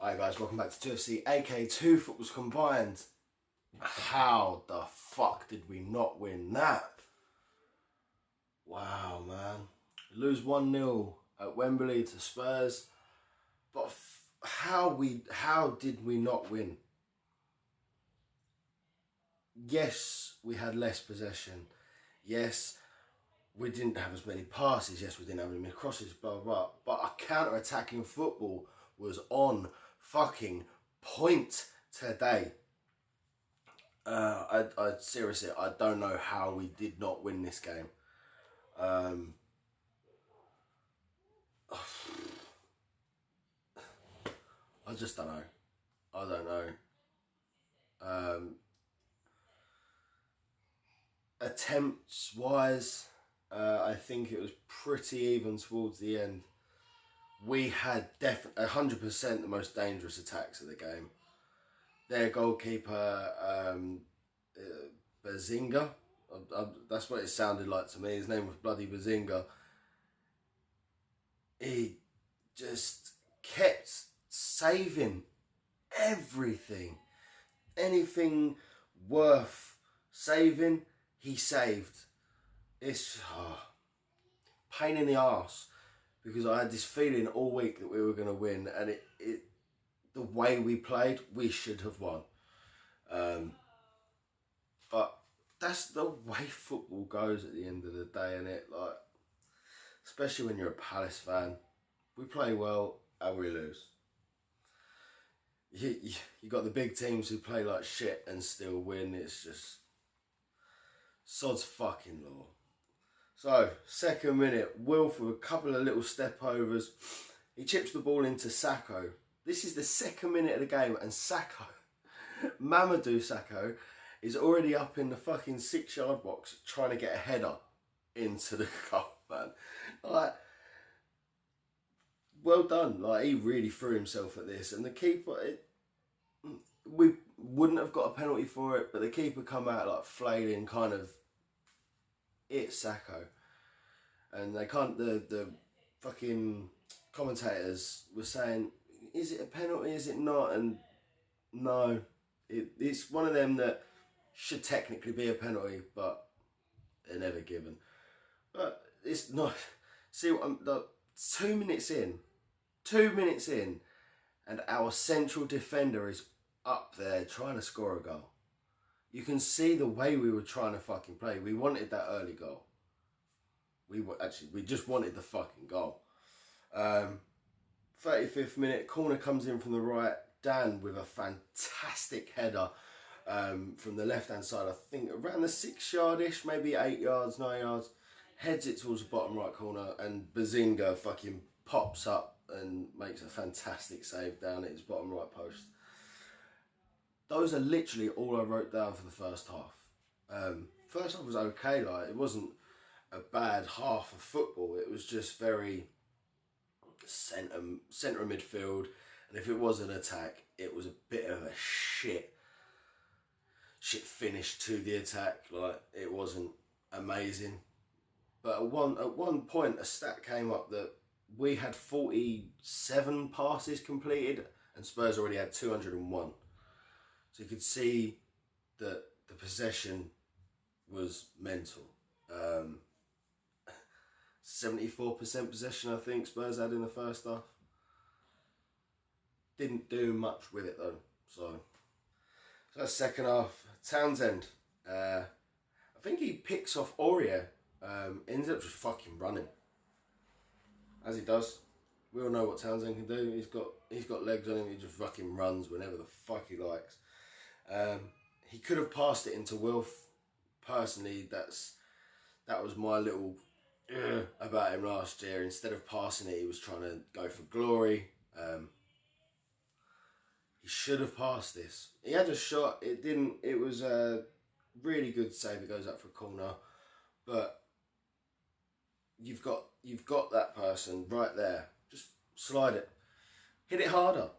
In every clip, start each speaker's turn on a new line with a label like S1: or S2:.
S1: Alright guys, welcome back to CPFC, aka Two Footballs Combined. How the fuck did we not win that? Wow, man. Lose 1-0 at Wembley to Spurs. But how did we not win? Yes, we had less possession. Yes, we didn't have as many passes. Yes, we didn't have as many crosses, blah, blah, blah. But our counter-attacking football was on fucking point today. I seriously, I don't know how we did not win this game. I just don't know. I don't know. Attempts wise, I think it was pretty even towards the end. We had 100% the most dangerous attacks of the game. Their goalkeeper, Bazinga, that's what it sounded like to me. His name was bloody Bazinga. He just kept saving everything. Anything worth saving, he saved. It's pain in the arse. Because I had this feeling all week that we were going to win, and the way we played, we should have won. But that's the way football goes at the end of the day, and like, especially when you're a Palace fan, we play well and we lose. You got the big teams who play like shit and still win. It's just sod's fucking law. So, second minute, Wilf with a couple of little step overs. He chips the ball into Sakho. This is the second minute of the game, and Sakho, Mamadou Sakho, is already up in the fucking 6-yard box trying to get a header into the goal, man. Like, well done. Like, he really threw himself at this, and the keeper, we wouldn't have got a penalty for it, but the keeper come out like flailing, kind of. It's Sakho, and they can't. The fucking commentators were saying, "Is it a penalty? Is it not?" And no, it's one of them that should technically be a penalty, but they're never given. But it's not. See, what 2 minutes in, and our central defender is up there trying to score a goal. You can see the way we were trying to fucking play. We wanted that early goal. We just wanted the fucking goal. 35th minute, corner comes in from the right. Dan with a fantastic header from the left-hand side. I think around the 6-yard-ish, maybe 8 yards, 9 yards. Heads it towards the bottom right corner, and Bazinga fucking pops up and makes a fantastic save down at his bottom right post. Those are literally all I wrote down for the first half. First half was okay, like it wasn't a bad half of football. It was just very centre of midfield, and if it was an attack, it was a bit of a shit finish to the attack. Like, it wasn't amazing. But at one point, a stat came up that we had 47 passes completed, and Spurs already had 201. So you could see that the possession was mental. 74% possession, I think, Spurs had in the first half. Didn't do much with it, though. So that's second half. Townsend, I think he picks off Aurier, ends up just fucking running. As he does. We all know what Townsend can do. He's got legs on him. He just fucking runs whenever the fuck he likes. He could have passed it into Wilf. Personally, that was my little about him last year. Instead of passing it, he was trying to go for glory. He should have passed this. He had a shot. It didn't. It was a really good save. It goes up for a corner, but you've got that person right there. Just slide it, hit it harder.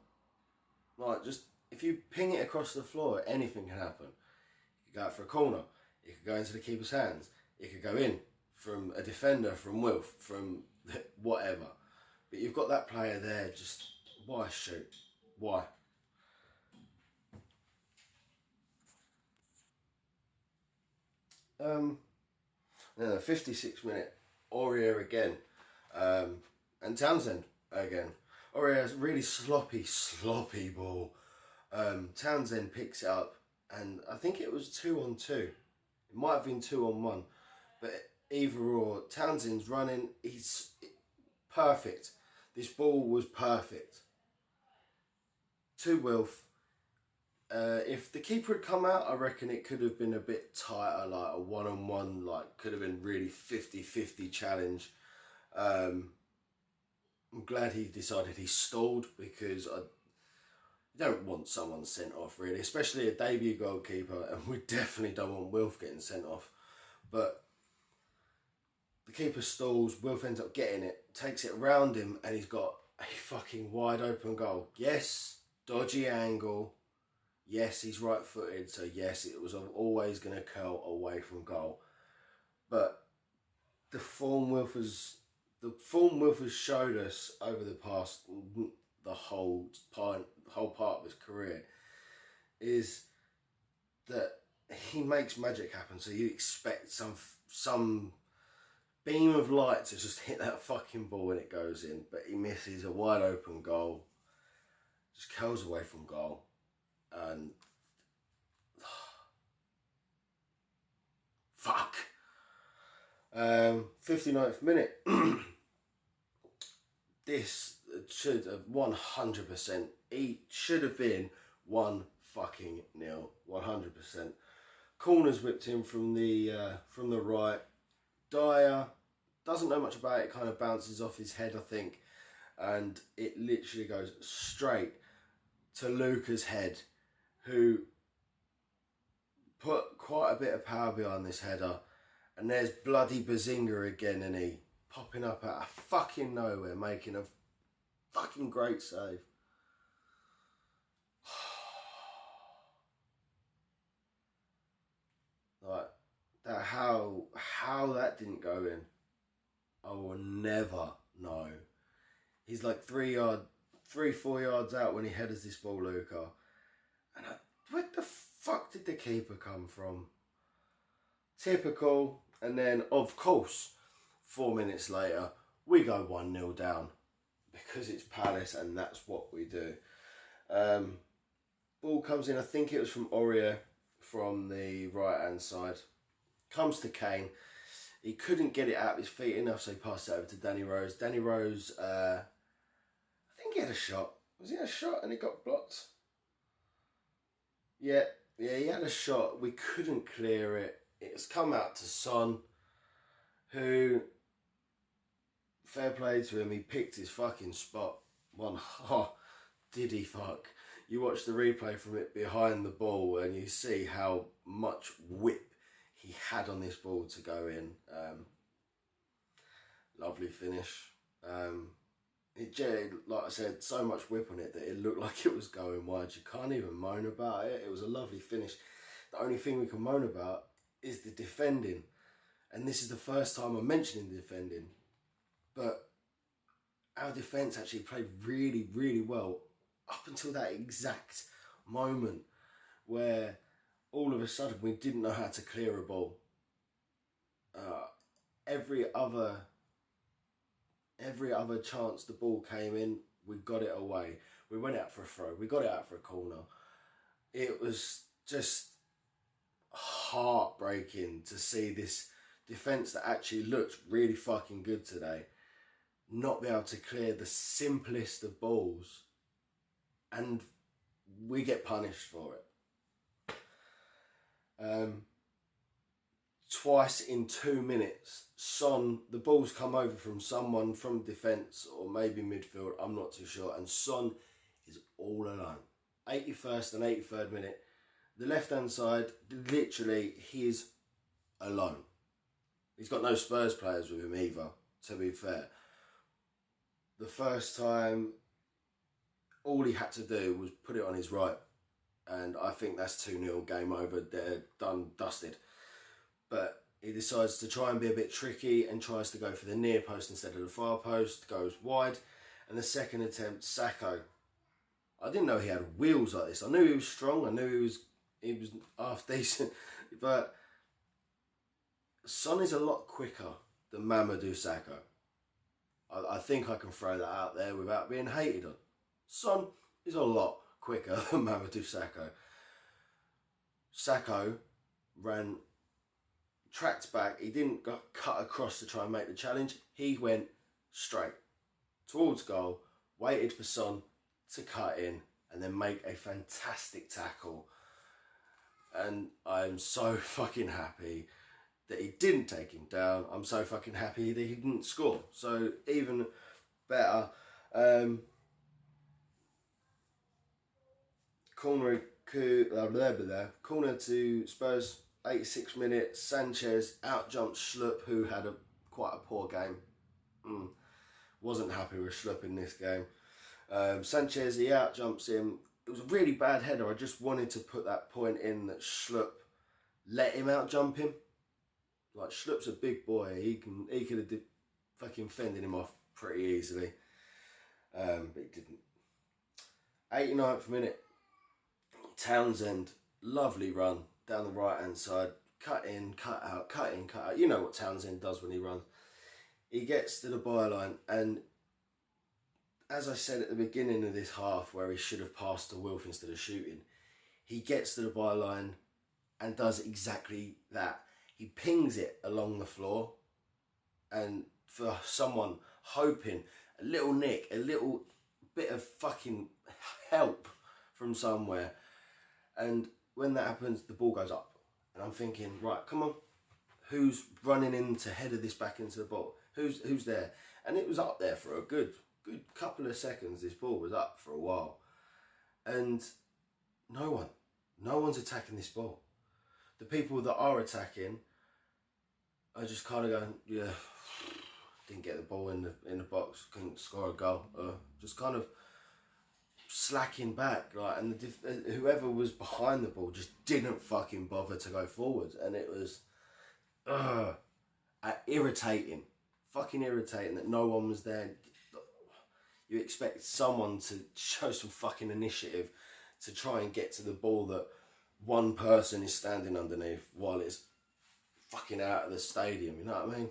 S1: Like, just. If you ping it across the floor, anything can happen. You could go out for a corner. It could go into the keeper's hands. It could go in from a defender, from Wilf, from whatever. But you've got that player there, just, why shoot? Why? Then the 56th minute, Aurier again, and Townsend again. Aurier's really sloppy ball. Townsend picks it up, and I think it was 2-on-2. It might have been 2-on-1, but either or, Townsend's running. He's perfect. This ball was perfect to Wilf. If the keeper had come out, I reckon it could have been a bit tighter, like a one-on-one, like could have been really 50-50 challenge. I'm glad he decided he stalled, because I don't want someone sent off, really, especially a debut goalkeeper, and we definitely don't want Wilf getting sent off. But the keeper stalls, Wilf ends up getting it, takes it around him, and he's got a fucking wide open goal. Yes, dodgy angle. Yes, he's right-footed, so yes, it was always going to curl away from goal. But the form Wilf has showed us over the past, the whole part of his career, is that he makes magic happen. So you expect some beam of light to just hit that fucking ball when it goes in, but he misses a wide open goal, just curls away from goal. And fuck. 59th minute. This should have 100%. He should have been 1-0. 100%. Corners whipped in from the right. Dyer doesn't know much about it. Kind of bounces off his head, I think, and it literally goes straight to Luca's head, who put quite a bit of power behind this header. And there's bloody Bazinga again, and he popping up out of fucking nowhere, making a fucking great save. Like that, how that didn't go in, I will never know. He's like 3-4 yards out when he headers this ball, Luca. And where the fuck did the keeper come from? Typical. And then, of course, 4 minutes later, we go 1-0 down, because it's Palace and that's what we do. Ball comes in, I think it was from Aurier from the right-hand side. Comes to Kane. He couldn't get it out of his feet enough, so he passed it over to Danny Rose. Danny Rose, I think he had a shot. Was it a shot and it got blocked? Yeah, he had a shot. We couldn't clear it. It's come out to Son, who, fair play to him, he picked his fucking spot. Did he fuck? You watch the replay from it behind the ball and you see how much whip he had on this ball to go in. Lovely finish. It, like I said, so much whip on it that it looked like it was going wide. You can't even moan about it. It was a lovely finish. The only thing we can moan about is the defending. And this is the first time I'm mentioning the defending. But our defence actually played really, really well up until that exact moment where all of a sudden we didn't know how to clear a ball. Every other chance the ball came in, we got it away. We went out for a throw. We got it out for a corner. It was just heartbreaking to see this defence that actually looked really fucking good today not be able to clear the simplest of balls, and we get punished for it. Twice in 2 minutes, Son, the ball's come over from someone from defence or maybe midfield, I'm not too sure, and Son is all alone. 81st and 83rd minute, the left-hand side, literally, he is alone. He's got no Spurs players with him either, to be fair. The first time, all he had to do was put it on his right. And I think that's 2-0, game over, they're done, dusted. But he decides to try and be a bit tricky and tries to go for the near post instead of the far post, goes wide. And the second attempt, Sacco. I didn't know he had wheels like this. I knew he was strong. I knew he was half decent, but Son is a lot quicker than Mamadou Sakho. I think I can throw that out there without being hated on. Son is a lot quicker than Mamadou Sakho. Sakho ran, tracked back. He didn't cut across to try and make the challenge. He went straight towards goal, waited for Son to cut in and then make a fantastic tackle. And I'm so fucking happy that he didn't take him down. I'm so fucking happy that he didn't score. So even better. Corner to Spurs, 86 minutes. Sanchez out-jumped Schlupp, who had quite a poor game. Wasn't happy with Schlupp in this game. Sanchez, he out-jumps him. It was a really bad header. I just wanted to put that point in that Schlupp let him out-jump him. Like, Schlupp's a big boy. He could have fucking fended him off pretty easily. But he didn't. 89th minute. Townsend, lovely run down the right-hand side. Cut in, cut out, cut in, cut out. You know what Townsend does when he runs. He gets to the byline, and as I said at the beginning of this half, where he should have passed to Wilf instead of shooting, he gets to the byline and does exactly that. He pings it along the floor, and for someone hoping, a little nick, a little bit of fucking help from somewhere. And when that happens, the ball goes up. And I'm thinking, right, come on. Who's running in to header this back into the ball? Who's there? And it was up there for a good couple of seconds. This ball was up for a while. And no one's attacking this ball. The people that are attacking are just kind of going, yeah, didn't get the ball in the box, couldn't score a goal. Just kind of slacking back, like, and whoever was behind the ball just didn't fucking bother to go forward, and it was irritating, fucking irritating that no one was there. You expect someone to show some fucking initiative to try and get to the ball that one person is standing underneath while it's fucking out of the stadium, you know what I mean?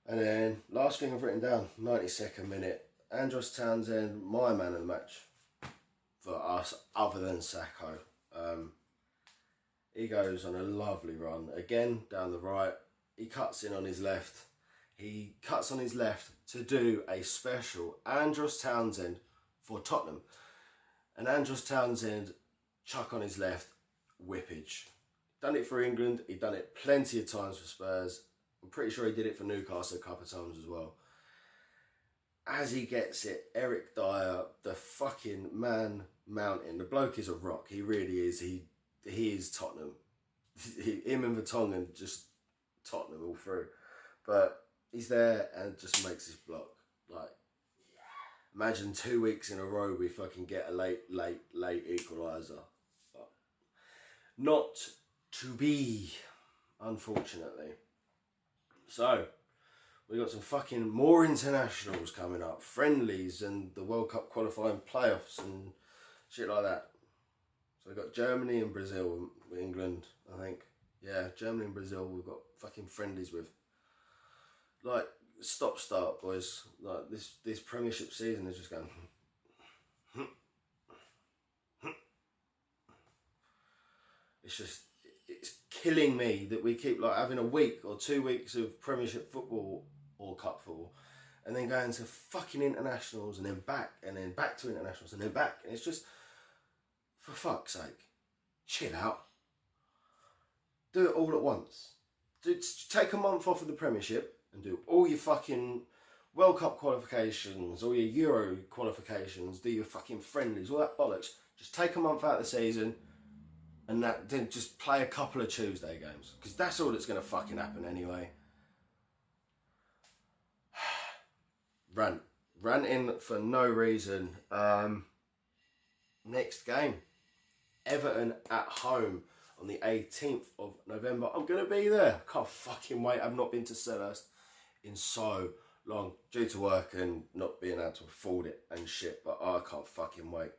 S1: And then last thing I've written down, 92nd minute. Andros Townsend, my man of the match for us, other than Sakho. He goes on a lovely run. Again, down the right. He cuts in on his left. He cuts on his left to do a special Andros Townsend for Tottenham. And Andros Townsend, chuck on his left, whippage. Done it for England. He'd done it plenty of times for Spurs. I'm pretty sure he did it for Newcastle a couple of times as well. As he gets it, Eric Dyer, the fucking man mountain. The bloke is a rock. He really is. He is Tottenham. Him and Vertonghen, just Tottenham all through. But he's there and just makes his block. Like, imagine 2 weeks in a row we fucking get a late equaliser. But not to be, unfortunately. So, we got some fucking more internationals coming up, friendlies and the World Cup qualifying playoffs and shit like that. So we've got Germany and Brazil with England, I think. Yeah, Germany and Brazil we've got fucking friendlies with. Like, stop-start, boys. Like, this Premiership season is just going... It's killing me that we keep like having a week or 2 weeks of Premiership football or Cup football, and then going to fucking internationals and then back to internationals and then back, and it's just, for fuck's sake, chill out. Do it all at once. Take a month off of the Premiership and do all your fucking World Cup qualifications, all your Euro qualifications, do your fucking friendlies, all that bollocks. Just take a month out of the season. And then just play a couple of Tuesday games. Because that's all that's going to fucking happen anyway. Ranting for no reason. Next game. Everton at home on the 18th of November. I'm going to be there. Can't fucking wait. I've not been to Selhurst in so long due to work and not being able to afford it and shit, but I can't fucking wait.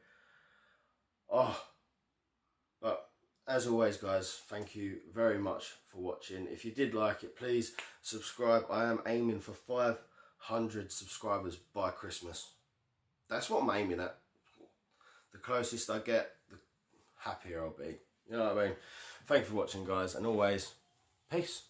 S1: But as always, guys, thank you very much for watching. If you did like it, please subscribe. I am aiming for 500 subscribers by Christmas. That's what I'm aiming at. The closest I get, the happier I'll be. You know what I mean? Thank you for watching, guys, and always, peace.